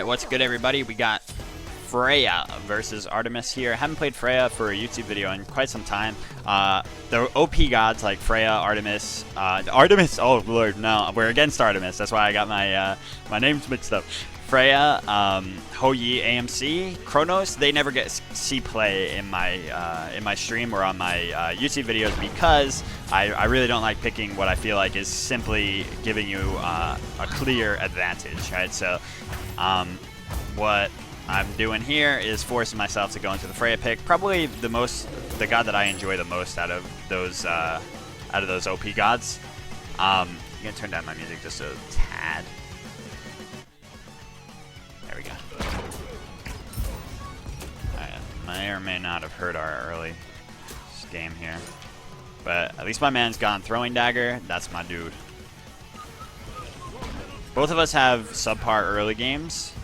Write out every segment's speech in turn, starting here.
Alright, what's good everybody? We got Freya versus Artemis here. I haven't played Freya for a YouTube video in quite some time. The OP gods like Freya, Artemis, oh lord, no, we're against Artemis. That's why I got my my names mixed up. Freya, Houyi, AMC, Chronos, they never get see play in my stream or on my YouTube videos because I really don't like picking what I feel like is simply giving you a clear advantage, right? So what I'm doing here is forcing myself to go into the Freya pick. Probably the god that I enjoy the most out of those OP gods. I'm gonna turn down my music just a tad. There we go. I may or may not have heard our early game here, but at least my man's gone throwing dagger. That's my dude. Both of us have subpar early games.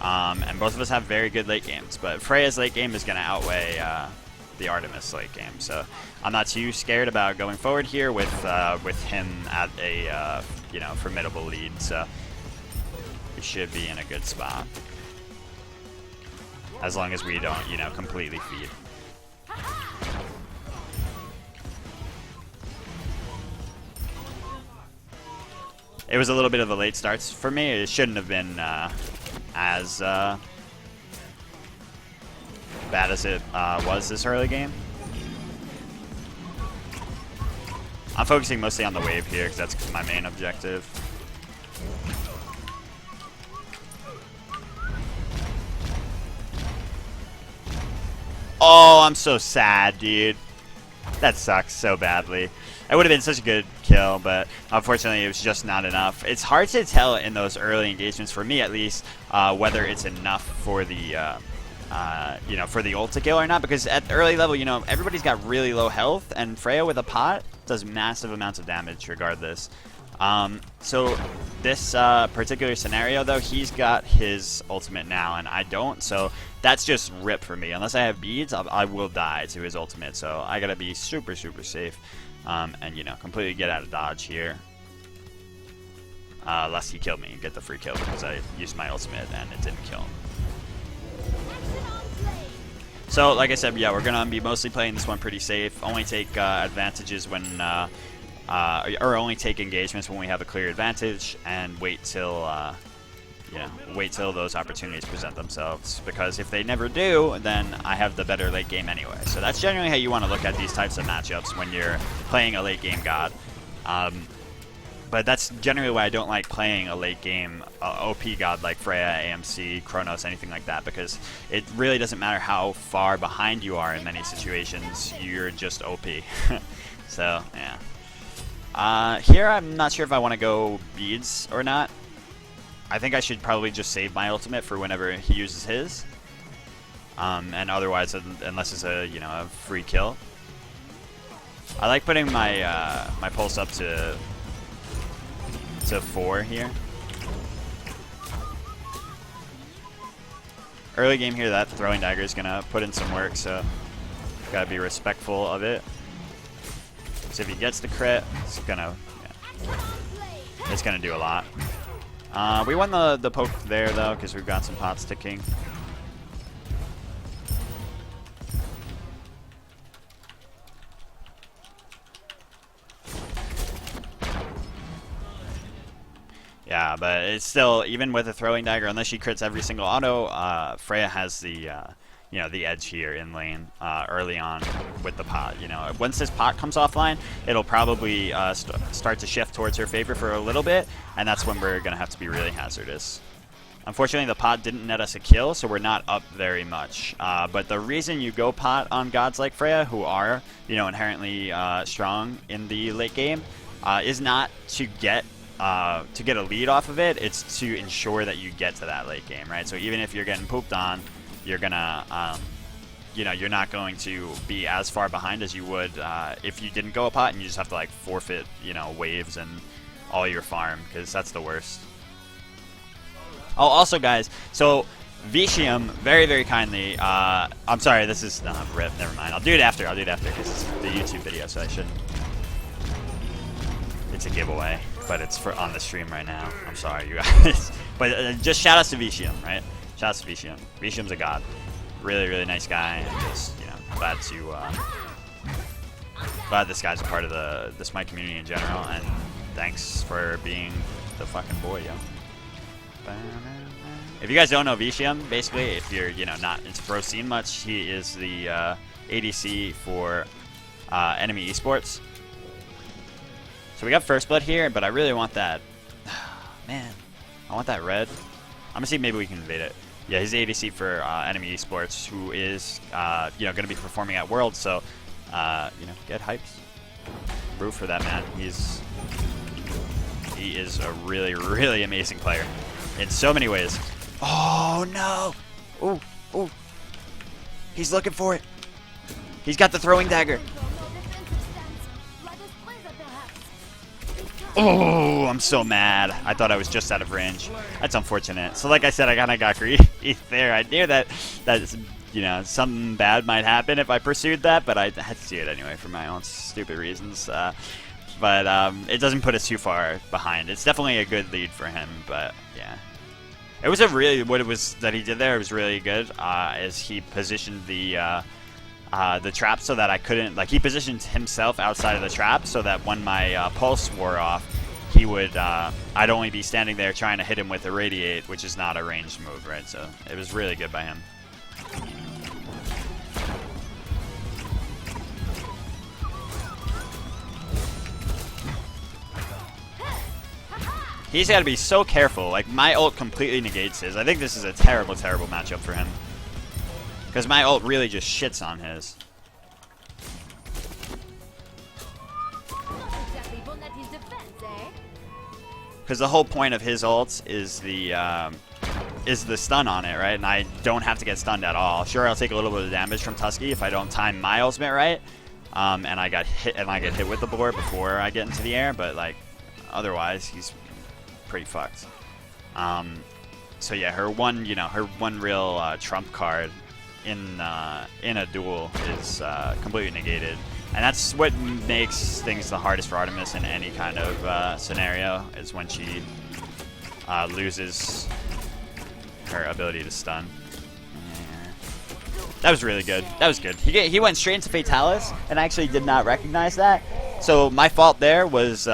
And both of us have very good late games, but Freya's late game is going to outweigh the Artemis late game, so I'm not too scared about going forward here with him at a formidable lead. So we should be in a good spot as long as we don't completely feed. It was a little bit of a late start for me. It shouldn't have been as bad as it was this early game. I'm focusing mostly on the wave here because that's my main objective. Oh, I'm so sad, dude. That sucks so badly. It would have been such a good kill, but unfortunately it was just not enough. It's hard to tell in those early engagements, for me at least, whether it's enough for the for the ult to kill or not, because at the early level, everybody's got really low health, and Freya with a pot does massive amounts of damage regardless. So this particular scenario though, he's got his ultimate now and I don't, so that's just rip for me. Unless I have beads, I will die to his ultimate, so I gotta be super safe. And completely get out of dodge here. Lest he killed me and get the free kill because I used my ultimate and it didn't kill him. So, like I said, yeah, we're gonna be mostly playing this one pretty safe. Only take advantages when, or only take engagements when we have a clear advantage, and wait till those opportunities present themselves, because if they never do, then I have the better late game anyway. So that's generally how you want to look at these types of matchups when you're playing a late game god. But that's generally why I don't like playing a late game OP god like Freya, AMC, Chronos, anything like that, because it really doesn't matter how far behind you are in many situations, you're just OP. So, yeah. Here I'm not sure if I want to go beads or not. I think I should probably just save my ultimate for whenever he uses his. And otherwise, unless it's a free kill. I like putting my my pulse up to 4 here. Early game here, that throwing dagger is gonna put in some work, so gotta be respectful of it. So if he gets the crit, it's gonna do a lot. We won the poke there though, because we've got some pots ticking. Yeah, but it's still, even with a throwing dagger, unless she crits every single auto, Freya has the the edge here in lane early on with the pot. Once this pot comes offline, it'll probably start to shift towards her favor for a little bit, and that's when we're gonna have to be really hazardous. Unfortunately, the pot didn't net us a kill, so we're not up very much. But the reason you go pot on gods like Freya, who are inherently strong in the late game, is not to get a lead off of it. It's to ensure that you get to that late game, right? So even if you're getting pooped on, you're gonna, you're not going to be as far behind as you would if you didn't go a pot and you just have to like forfeit, waves and all your farm, because that's the worst. Oh, also guys, so Vicium very kindly, I'm sorry, this is rip, never mind. I'll do it after because it's the YouTube video, so I shouldn't. It's a giveaway, but it's on the stream right now. I'm sorry, you guys. But just shout outs to Vicium, right? Shout outs to Vicium. Vicium's a god. Really, really nice guy. And just, you know, glad this guy's a part of the Smite community in general. And thanks for being the fucking boy, yo. If you guys don't know Vicium, basically, if you're, you know, not into pro scene much, he is the ADC for enemy esports. So we got first blood here, but I really want that. Man, I want that red. I'm gonna see if maybe we can invade it. Yeah, he's the ADC for enemy esports, who is you know, gonna be performing at Worlds. So you know, get hyped. Root for that man. He is a really, really amazing player in so many ways. Oh no! Oh, oh! He's looking for it. He's got the throwing dagger. Oh, I'm so mad. I thought I was just out of range. That's unfortunate. So like I said, I kind of got greedy there. I knew that you know, something bad might happen if I pursued that, but I had to do it anyway for my own stupid reasons. But it doesn't put us too far behind. It's definitely a good lead for him, but yeah. It was what it was that he did there was really good, as he positioned the trap so that I couldn't, like, he positioned himself outside of the trap so that when my pulse wore off, he would, I'd only be standing there trying to hit him with Irradiate, which is not a ranged move, right? So it was really good by him. He's got to be so careful. Like, my ult completely negates his. I think this is a terrible, terrible matchup for him. Because my ult really just shits on his. Because the whole point of his ult is the stun on it, right? And I don't have to get stunned at all. Sure, I'll take a little bit of damage from Tusky if I don't time my ultimate right, and I get hit with the board before I get into the air. But like, otherwise, he's pretty fucked. So yeah, her one real trump card in a duel is completely negated, and that's what makes things the hardest for Artemis in any kind of scenario, is when she loses her ability to stun. That was really good. That was good. He went straight into Fatalis, and I actually did not recognize that. So my fault there was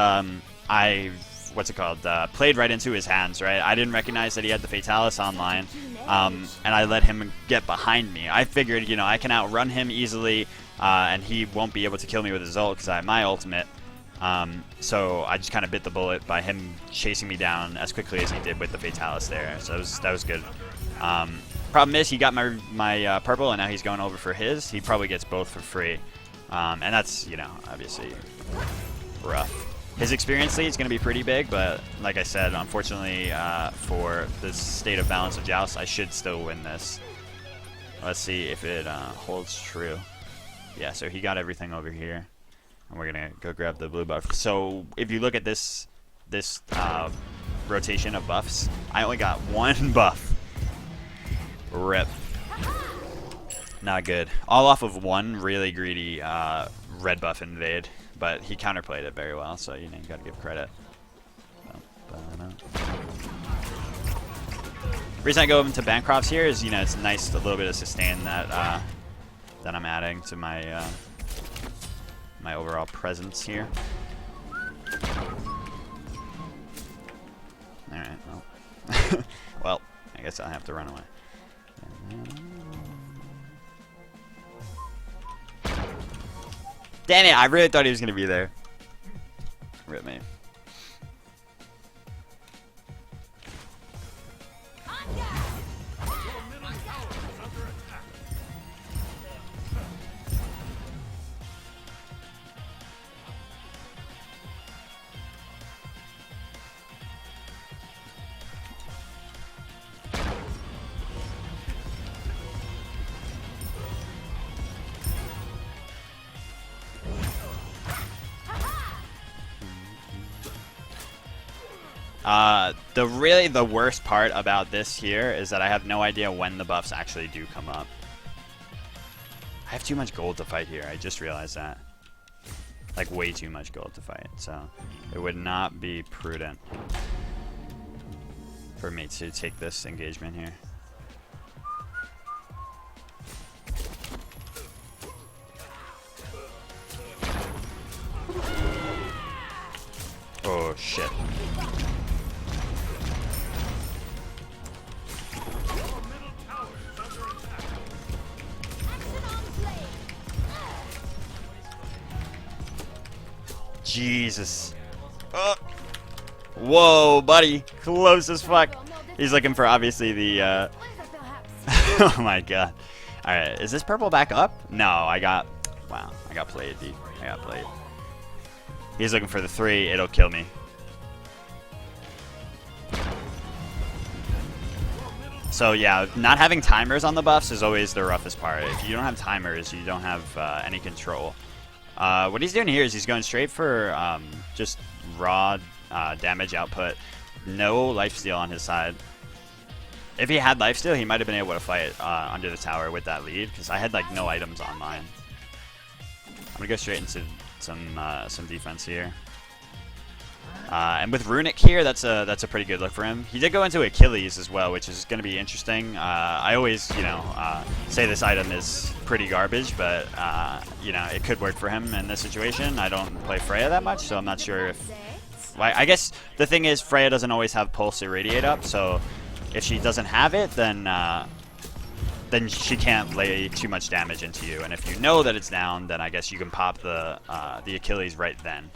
played right into his hands, right? I didn't recognize that he had the Fatalis online, and I let him get behind me. I figured, you know, I can outrun him easily, and he won't be able to kill me with his ult because I have my ultimate. So I just kind of bit the bullet by him chasing me down as quickly as he did with the Fatalis there. So that was good. Problem is, he got my purple, and now he's going over for his. He probably gets both for free, and that's, you know, obviously rough. His experience lead is going to be pretty big, but like I said, unfortunately for the state of balance of Joust, I should still win this. Let's see if it holds true. Yeah, so he got everything over here, and we're going to go grab the blue buff. So if you look at this rotation of buffs, I only got one buff. Rip. Not good. All off of one really greedy red buff invade. But he counterplayed it very well, so, you know, you gotta give credit. The reason I go into Bancrofts here is, you know, it's nice, a little bit of sustain that that I'm adding to my my overall presence here. All right, well, well, I guess I'll have to run away. Damn it, I really thought he was going to be there. Rip me. The worst part about this here is that I have no idea when the buffs actually do come up. I have too much gold to fight here. I just realized that. Like, way too much gold to fight, so it would not be prudent. for me to take this engagement here. Oh shit. Jesus. Whoa, buddy. Close as fuck. He's looking for, obviously, the, oh my god. Alright, is this purple back up? No, I got... Wow, I got played, dude. I got played. He's looking for the 3. It'll kill me. So, yeah, not having timers on the buffs is always the roughest part. If you don't have timers, you don't have any control. What he's doing here is he's going straight for just raw damage output. No lifesteal on his side. If he had lifesteal, he might have been able to fight under the tower with that lead, because I had like no items on mine. I'm gonna go straight into some defense here. And with Runic here, that's a pretty good look for him. He did go into Achilles as well, which is going to be interesting. I always, you know, say this item is pretty garbage, but you know, it could work for him in this situation. I don't play Freya that much, so I'm not sure if... I guess the thing is, Freya doesn't always have Pulse Irradiate up, so if she doesn't have it, then she can't lay too much damage into you. And if you know that it's down, then I guess you can pop the Achilles right then.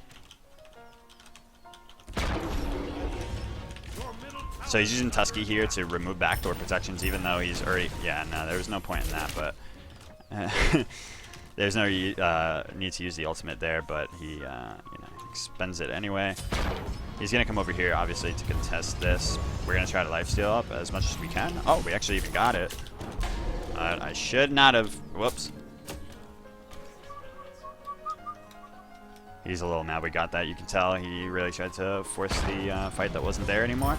So he's using Tusky here to remove backdoor protections, even though he's already... Yeah, no, there was no point in that, but... there's no need to use the ultimate there, but he, you know, expends it anyway. He's going to come over here, obviously, to contest this. We're going to try to lifesteal up as much as we can. Oh, we actually even got it. I should not have... Whoops. He's a little mad we got that. You can tell he really tried to force the fight that wasn't there anymore.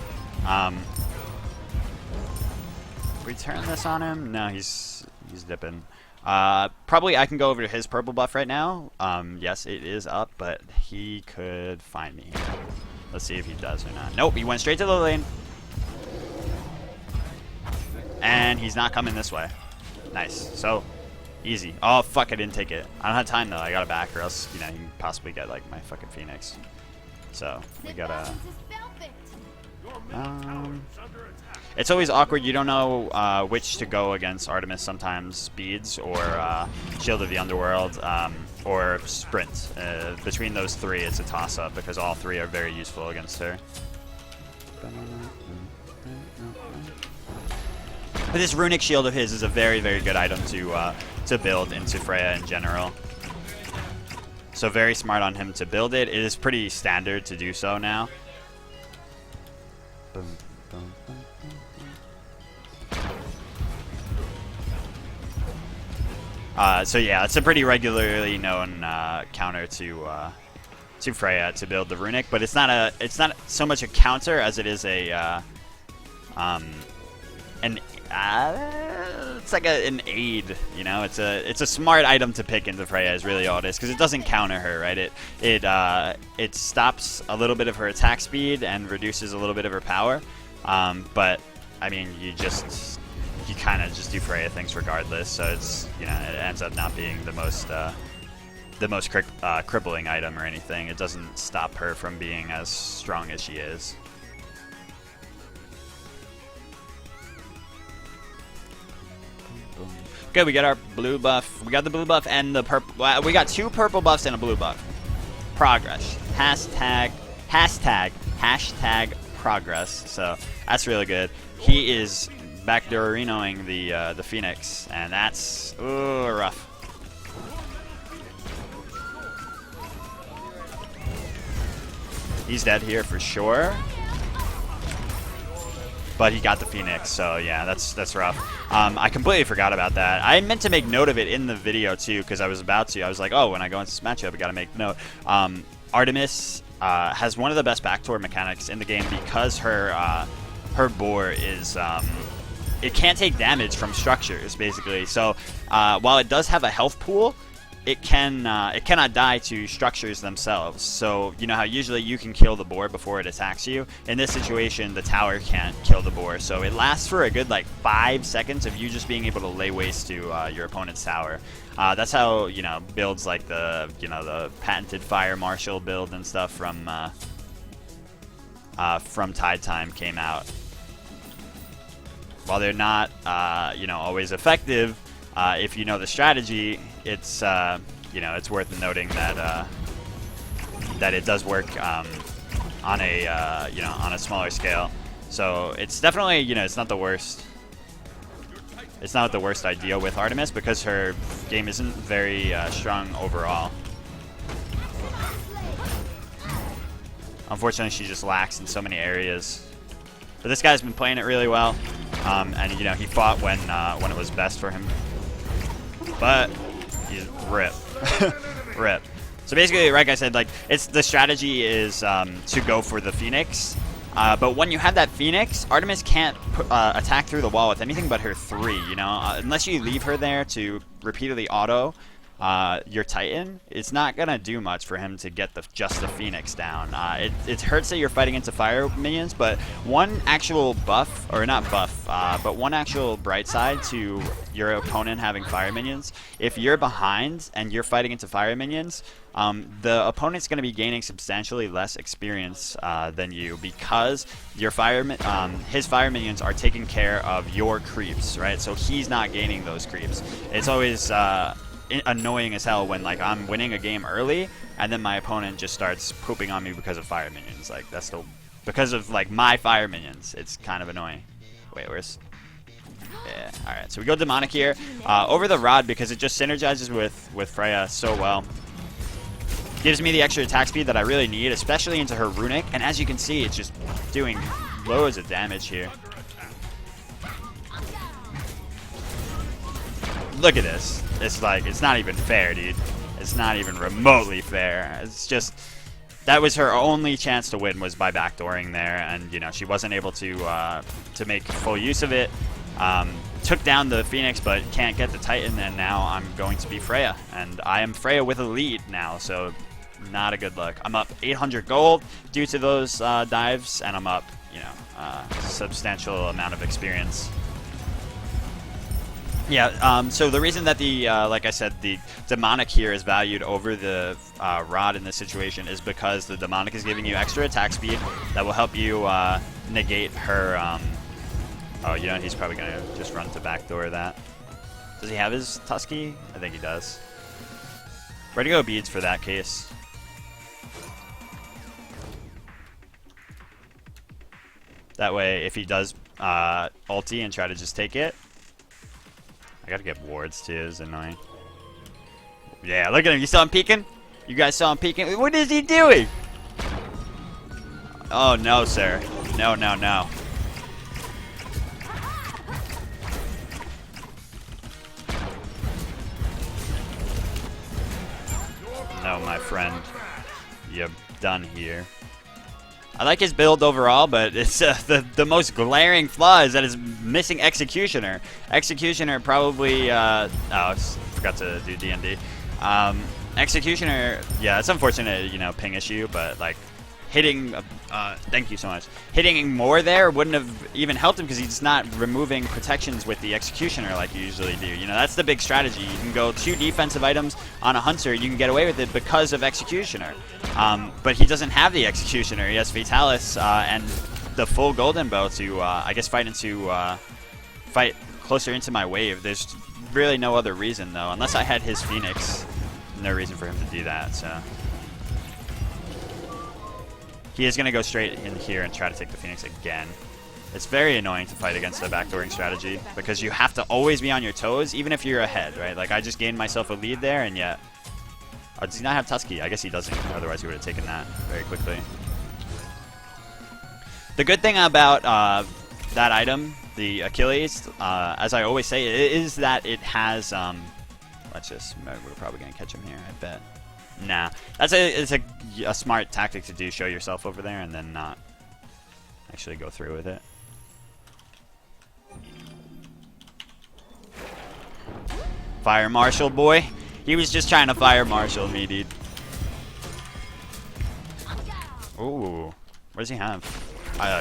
We turn this on him? No, he's dipping. Probably I can go over to his purple buff right now. Yes, it is up, but he could find me here. Let's see if he does or not. Nope, he went straight to the lane. And he's not coming this way. Nice. So, easy. Oh, fuck, I didn't take it. I don't have time, though. I gotta back, or else, you know, you can possibly get, like, my fucking Phoenix. So, we gotta... It's always awkward. You don't know which to go against Artemis sometimes. Speeds or Shield of the Underworld or Sprint. Between those 3, it's a toss-up because all 3 are very useful against her. But this Runic Shield of his is a very, very good item to build into Freya in general. So very smart on him to build it. It is pretty standard to do so now. Boom, boom, boom. So yeah, it's a pretty regularly known counter to Freya to build the Runic, but it's not so much a counter as it is a it's like an aid, you know. It's a smart item to pick into Freya is really all it is, because it doesn't counter her, right? It stops a little bit of her attack speed and reduces a little bit of her power, but I mean you kind of just do Freya things regardless, so it's, you know, it ends up not being the most crippling item or anything. It doesn't stop her from being as strong as she is. Good, we got our blue buff. We got the blue buff and the purple. We got 2 purple buffs and a blue buff. Progress. Hashtag progress. So that's really good. He is backdoorinoing the Phoenix, and that's rough. He's dead here for sure. But he got the Phoenix, so yeah, that's rough. I completely forgot about that. I meant to make note of it in the video too, because I was about to. I was like, oh, when I go into this matchup, I gotta make note. Artemis has one of the best backdoor mechanics in the game because her boar is it can't take damage from structures, basically. So while it does have a health pool, it cannot die to structures themselves. So you know how usually you can kill the boar before it attacks you. In this situation, the tower can't kill the boar, so it lasts for a good like 5 seconds of you just being able to lay waste to your opponent's tower. That's how builds like the patented Fire Marshal build and stuff from Tide Time came out. While they're not always effective, if you know the strategy, it's it's worth noting that that it does work on a smaller scale. So it's definitely it's not the worst. It's not the worst idea with Artemis because her game isn't very strong overall. Unfortunately, she just lacks in so many areas. But this guy's been playing it really well, and he fought when it was best for him. But he's rip, rip. So basically, like I said, like the strategy is to go for the Phoenix. But when you have that Phoenix, Artemis can't attack through the wall with anything but her 3. Unless you leave her there to repeatedly auto your Titan, it's not gonna do much for him to get just the Phoenix down. It hurts that you're fighting into fire minions, but one actual buff, or not buff, but one actual bright side to your opponent having fire minions, if you're behind and you're fighting into fire minions, the opponent's going to be gaining substantially less experience than you because your his fire minions are taking care of your creeps, right? So he's not gaining those creeps. It's always annoying as hell when like I'm winning a game early and then my opponent just starts pooping on me because of fire minions. Like that's because of like my fire minions. It's kind of annoying. Wait, where's? Yeah. All right. So we go demonic here over the rod because it just synergizes with Freya so well. Gives me the extra attack speed that I really need, especially into her runic. And as you can see, it's just doing loads of damage here. Look at this. It's like, it's not even fair, dude. It's not even remotely fair. It's just, that was her only chance to win was by backdooring there. And, she wasn't able to make full use of it. Took down the Phoenix, but can't get the Titan. And now I'm going to be Freya. And I am Freya with a lead now, so not a good look. I'm up 800 gold due to those dives, and I'm up, substantial amount of experience. Yeah, so the reason that like I said, the demonic here is valued over the rod in this situation is because the demonic is giving you extra attack speed that will help you negate her. Oh, he's probably gonna just run to backdoor that. Does he have his Tusky? I think he does. Ready to go beads for that case. That way, if he does ulti and try to just take it. I gotta get wards too, it's annoying. Yeah, look at him. You saw him peeking? You guys saw him peeking? What is he doing? Oh, no, sir. No, no, no. No, my friend. You're done here. I like his build overall, but it's the most glaring flaw is that it's missing Executioner. Executioner probably oh, I forgot to do D&D. Executioner, yeah, it's unfortunate, ping issue, but like hitting, thank you so much. Hitting more there wouldn't have even helped him because he's not removing protections with the Executioner like you usually do. That's the big strategy. You can go 2 defensive items on a Hunter, you can get away with it because of Executioner. But he doesn't have the Executioner. He has Fatalis and the full Golden Bow to, I guess, fight closer into my wave. There's really no other reason, though. Unless I had his Phoenix, no reason for him to do that, so. He is going to go straight in here and try to take the Phoenix again. It's very annoying to fight against the backdooring strategy because you have to always be on your toes, even if you're ahead, right? Like, I just gained myself a lead there, and yet... Oh, does he not have Tusky? I guess he doesn't. Otherwise, he would have taken that very quickly. The good thing about that item, the Achilles, as I always say, is that it has... we're probably going to catch him here, I bet. Nah. It's a smart tactic to do, show yourself over there, and then not actually go through with it. Fire Marshal, boy. He was just trying to fire marshal me, dude. Ooh. What does he have?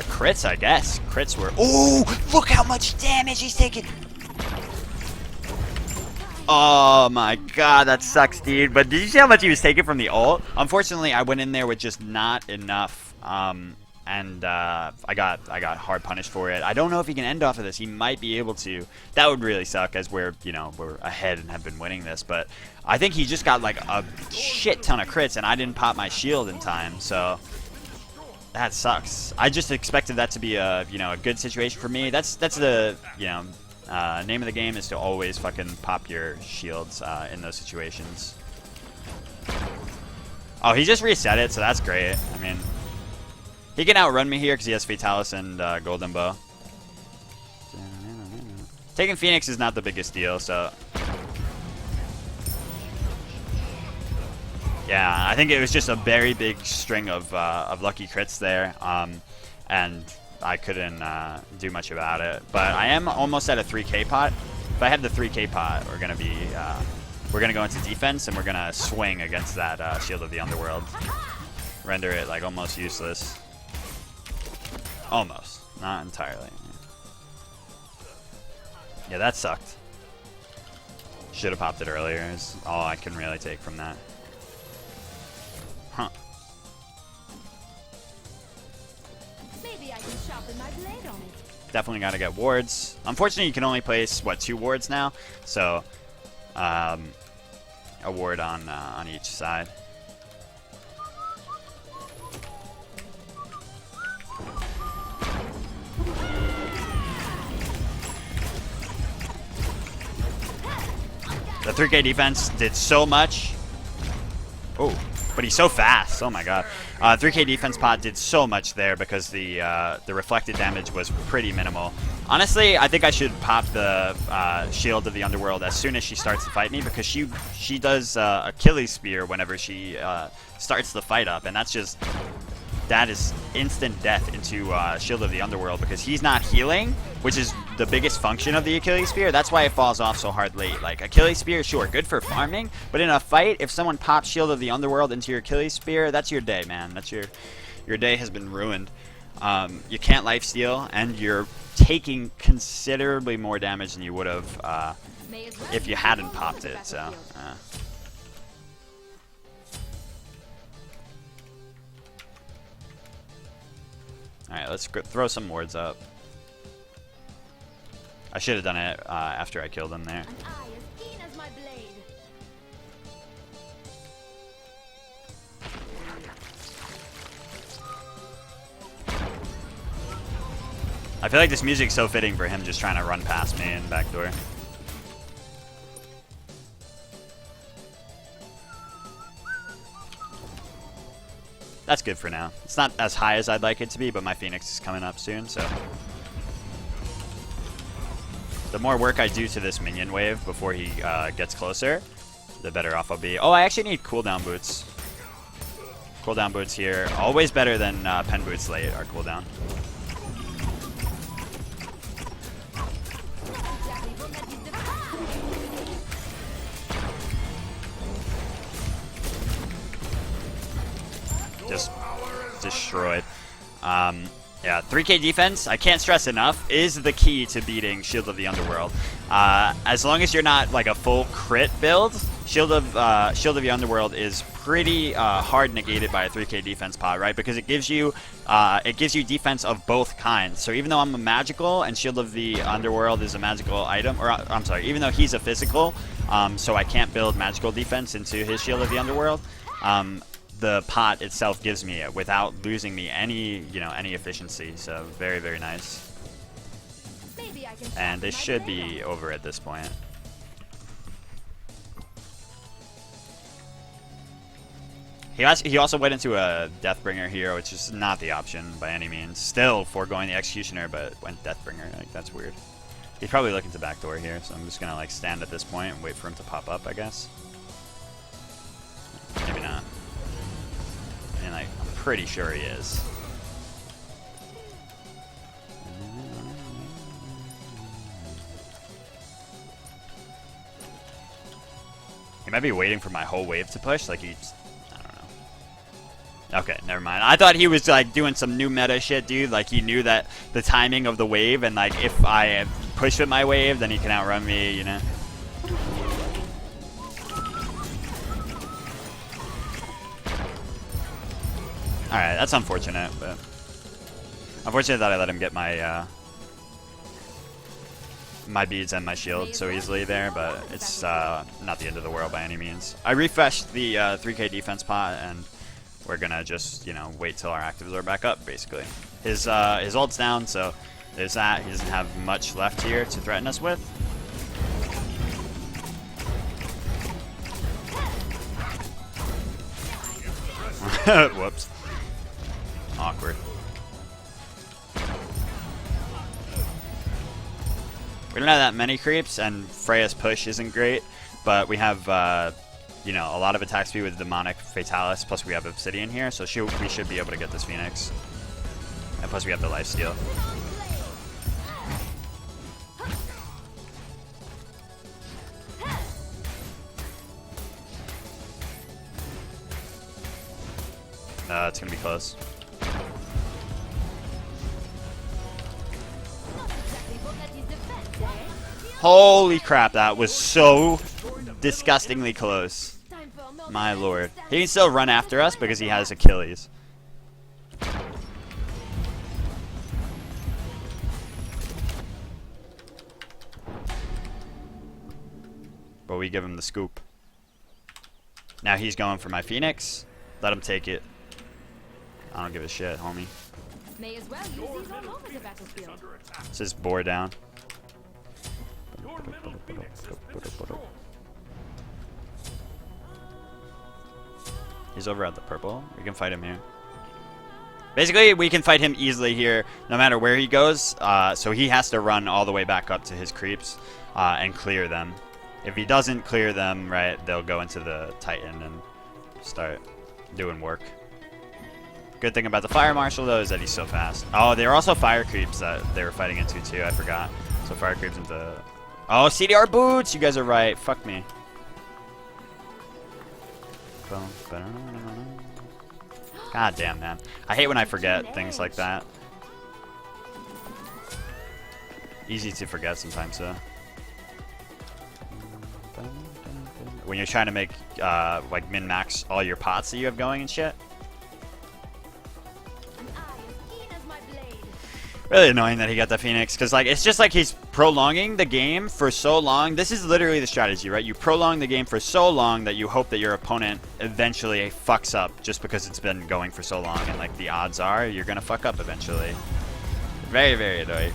Crits, I guess. Crits were... Ooh! Look how much damage he's taking! Oh my god, that sucks, dude. But did you see how much he was taking from the ult? Unfortunately, I went in there with just not enough, and I got hard punished for it. I don't know if he can end off of this. He might be able to. That would really suck, as we're ahead and have been winning this. But I think he just got like a shit ton of crits, and I didn't pop my shield in time, so that sucks. I just expected that to be a a good situation for me. That's the name of the game is to always fucking pop your shields in those situations. Oh, he just reset it, so that's great. I mean, he can outrun me here because he has Fatalis and Golden Bow. Taking Phoenix is not the biggest deal, so... Yeah, I think it was just a very big string of lucky crits there, and I couldn't do much about it. But I am almost at a 3k pot. If I had the 3k pot, we're gonna go into defense, and we're gonna swing against that Shield of the Underworld. Render it like almost useless. Almost, not entirely. Yeah, that sucked. Should have popped it earlier. Is all I can really take from that. Huh. Maybe I can sharpen my blade on it. Definitely got to get wards. Unfortunately, you can only place what 2 wards now, so a ward on each side. The 3k defense did so much. Oh, but he's so fast. Oh my god. 3k defense pot did so much there because the reflected damage was pretty minimal. Honestly, I think I should pop the Shield of the Underworld as soon as she starts to fight me, because she does Achilles Spear whenever she starts the fight up, and that is instant death into Shield of the Underworld, because he's not healing, which is the biggest function of the Achilles Spear. That's why it falls off so hard late. Like, Achilles Spear, sure, good for farming, but in a fight, if someone pops Shield of the Underworld into your Achilles Spear, that's your day, man. That's your day has been ruined. You can't lifesteal, and you're taking considerably more damage than you would have if you hadn't popped it, so... Alright, let's throw some wards up. I should have done it after I killed him there. An eye as keen as my blade. I feel like this music's so fitting for him just trying to run past me in Backdoor. That's good for now. It's not as high as I'd like it to be, but my Phoenix is coming up soon, so... The more work I do to this minion wave before he gets closer, the better off I'll be. Oh, I actually need cooldown boots. Cooldown boots here. Always better than pen boots late, our cooldown. Just destroyed. Yeah, 3k defense, I can't stress enough, is the key to beating Shield of the Underworld. As long as you're not like a full crit build, Shield of the Underworld is pretty hard negated by a 3k defense pot, right? Because it gives you defense of both kinds. So even though I'm a magical and Shield of the Underworld is a magical item, or I'm sorry, even though he's a physical, so I can't build magical defense into his Shield of the Underworld. The pot itself gives me it without losing me any efficiency. So very, very nice. And they should be over at this point. He also went into a Deathbringer here, which is not the option by any means. Still foregoing the Executioner, but went Deathbringer. Like, that's weird. He's probably looking to backdoor here, so I'm just gonna like stand at this point and wait for him to pop up, I guess. Maybe not. I mean, like, I'm pretty sure he is. He might be waiting for my whole wave to push. Like he's, I don't know. Okay, never mind. I thought he was like doing some new meta shit, dude. Like he knew that the timing of the wave, and like if I push with my wave, then he can outrun me, you know. All right, that's unfortunate, but unfortunate that I let him get my my beads and my shield so easily there, but it's not the end of the world by any means. I refreshed the 3k defense pot, and we're gonna just, you know, wait till our actives are back up, basically. His ult's down, so there's that. He doesn't have much left here to threaten us with. Whoops. Awkward. We don't have that many creeps, and Freya's push isn't great, but we have, you know, a lot of attack speed with Demonic Fatalis, plus we have Obsidian here, so we should be able to get this Phoenix. And plus we have the lifesteal. It's gonna be close. Holy crap, that was so disgustingly close. My lord. He can still run after us because he has Achilles. But we give him the scoop. Now he's going for my Phoenix. Let him take it. I don't give a shit, homie. May as well use these all over the battlefield. Let's just bore down. He's over at the purple. We can fight him here. Basically, we can fight him easily here, no matter where he goes. So he has to run all the way back up to his creeps and clear them. If he doesn't clear them, right, they'll go into the Titan and start doing work. Good thing about the Fire Marshal, though, is that he's so fast. Oh, there are also fire creeps that they were fighting into, too. I forgot. So fire creeps into... Oh, CDR boots! You guys are right. Fuck me. God damn, man. I hate when I forget things like that. Easy to forget sometimes, though. When you're trying to make, like, min-max all your pots that you have going and shit. Really annoying that he got the Phoenix, because like it's just like he's prolonging the game for so long. This is literally the strategy, right? You prolong the game for so long that you hope that your opponent eventually fucks up just because it's been going for so long, and like the odds are you're gonna fuck up eventually. Very, very annoying.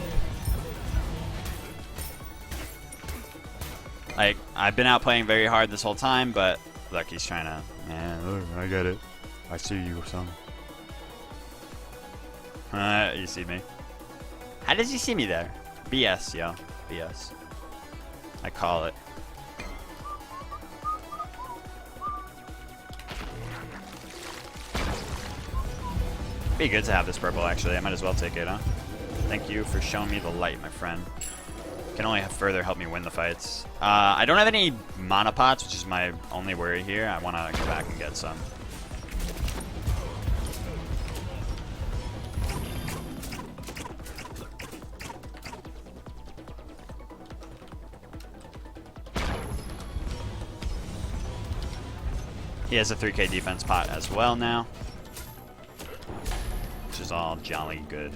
Like, I've been out playing very hard this whole time, but look, he's trying to... Man, look, I get it. I see you, son. You see me. How does he see me there? BS, yo. BS. I call it. Be good to have this purple, actually. I might as well take it, huh? Thank you for showing me the light, my friend. Can only further help me win the fights. I don't have any mana pots, which is my only worry here. I want to go back and get some. He has a 3k defense pot as well now, which is all jolly good.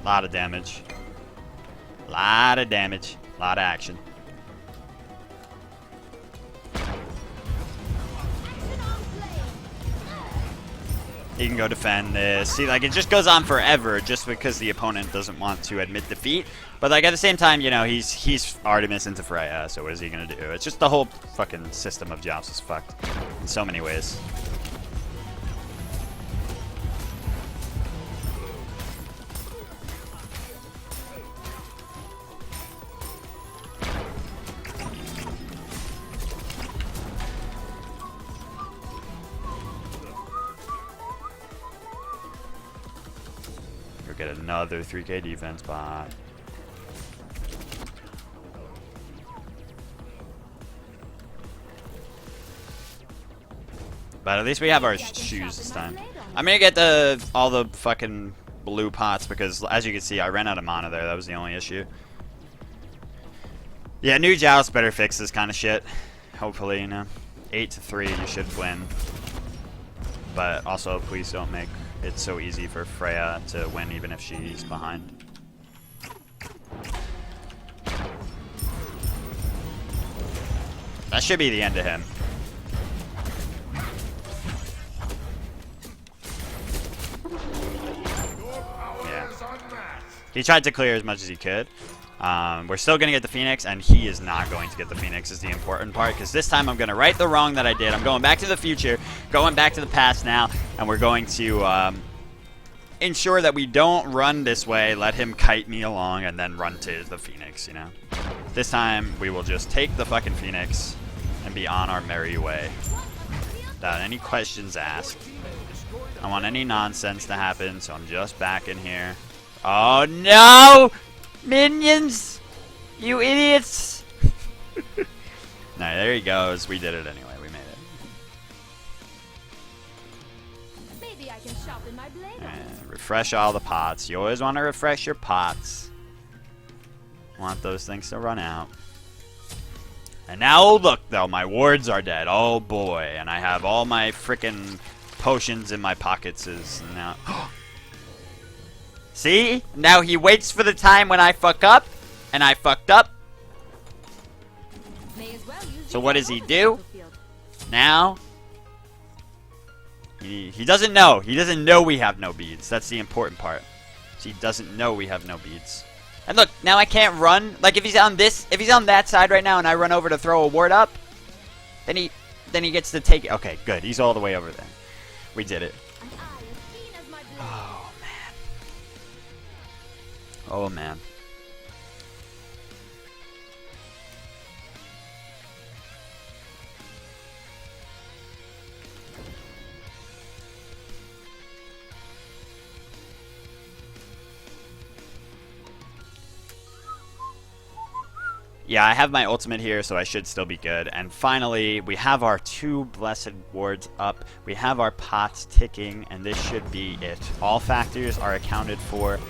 Lot of damage. Lot of damage. Lot of action. He can go defend this. See, like, it just goes on forever just because the opponent doesn't want to admit defeat. But, like, at the same time, you know, he's Artemis into Freya, so what is he going to do? It's just the whole fucking system of Joust is fucked in so many ways. get another 3k defense bot. But at least we have our shoes this time. I'm gonna get all the fucking blue pots because, as you can see, I ran out of mana there. That was the only issue. Yeah, new Joust better fix this kind of shit. Hopefully, you know. 8-3, you should win. But also, please don't make it so easy for Freya to win even if she's behind. That should be the end of him. Yeah. He tried to clear as much as he could. We're still going to get the Phoenix, and he is not going to get the Phoenix is the important part, because this time I'm going to right the wrong that I did. I'm going back to the future, going back to the past now, and we're going to ensure that we don't run this way, let him kite me along, and then run to the Phoenix, you know? This time, we will just take the fucking Phoenix and be on our merry way. Without any questions asked. I don't want any nonsense to happen, so I'm just back in here. Oh, no! Minions! You idiots! No, there he goes. We did it anyway. We made it. Maybe I can sharpen my blade. And refresh all the pots. You always want to refresh your pots. Want those things to run out. And now look, though, my wards are dead. Oh boy, and I have all my frickin' potions in my pockets. Is now. See? Now he waits for the time when I fuck up, and I fucked up. So what does he do? Now he doesn't know. He doesn't know we have no beads. That's the important part. So he doesn't know we have no beads. And look, now I can't run. Like if he's on that side right now, and I run over to throw a ward up, then he gets to take it. Okay, good. He's all the way over there. We did it. Oh man. Oh man. Yeah, I have my ultimate here, so I should still be good. And finally, we have our 2 blessed wards up. We have our pots ticking, and this should be it. All factors are accounted for.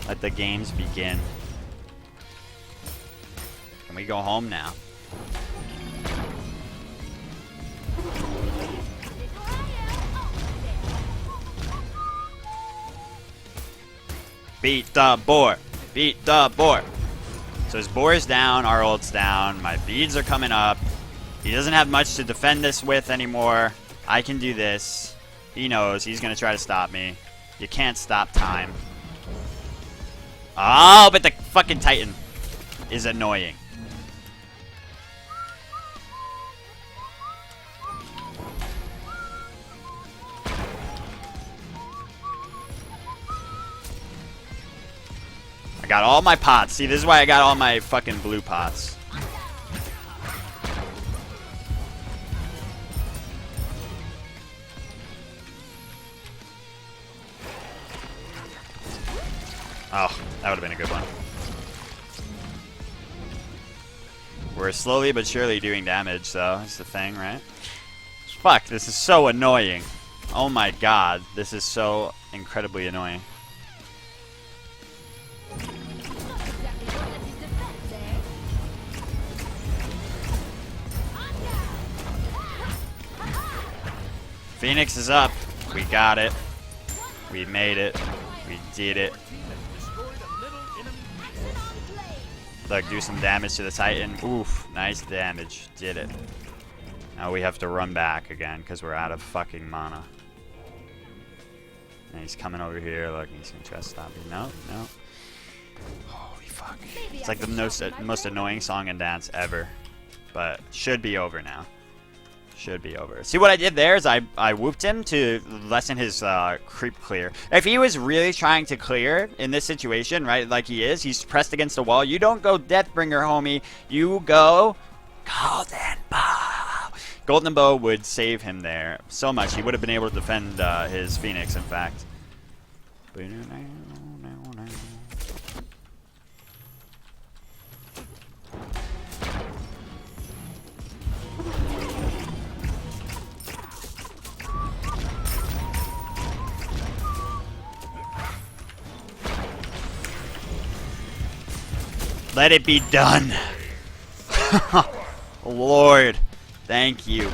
Let the games begin. Can we go home now? Beat the boar! Beat the boar! So his boar is down, our ult's down, my beads are coming up. He doesn't have much to defend this with anymore. I can do this. He knows he's going to try to stop me. You can't stop time. Oh, but the fucking Titan is annoying. I got all my pots. See, this is why I got all my fucking blue pots. Oh, that would have been a good one. We're slowly but surely doing damage, though. That's the thing, right? Fuck, this is so annoying. Oh my god, this is so incredibly annoying. Phoenix is up. We got it. We made it. We did it. Look, do some damage to the Titan. Oof, nice damage. Did it. Now we have to run back again because we're out of fucking mana. And he's coming over here. Look, he's gonna try to stop me. No, no. Holy fuck. It's like the most annoying song and dance ever. But should be over now. Should be over. See what I did there is I whooped him to lessen his creep clear. If he was really trying to clear in this situation, right, like he is, he's pressed against the wall. You don't go Deathbringer, homie. You go Golden Bow. Golden Bow would save him there so much. He would have been able to defend his Phoenix, in fact. Let it be done. Lord, thank you.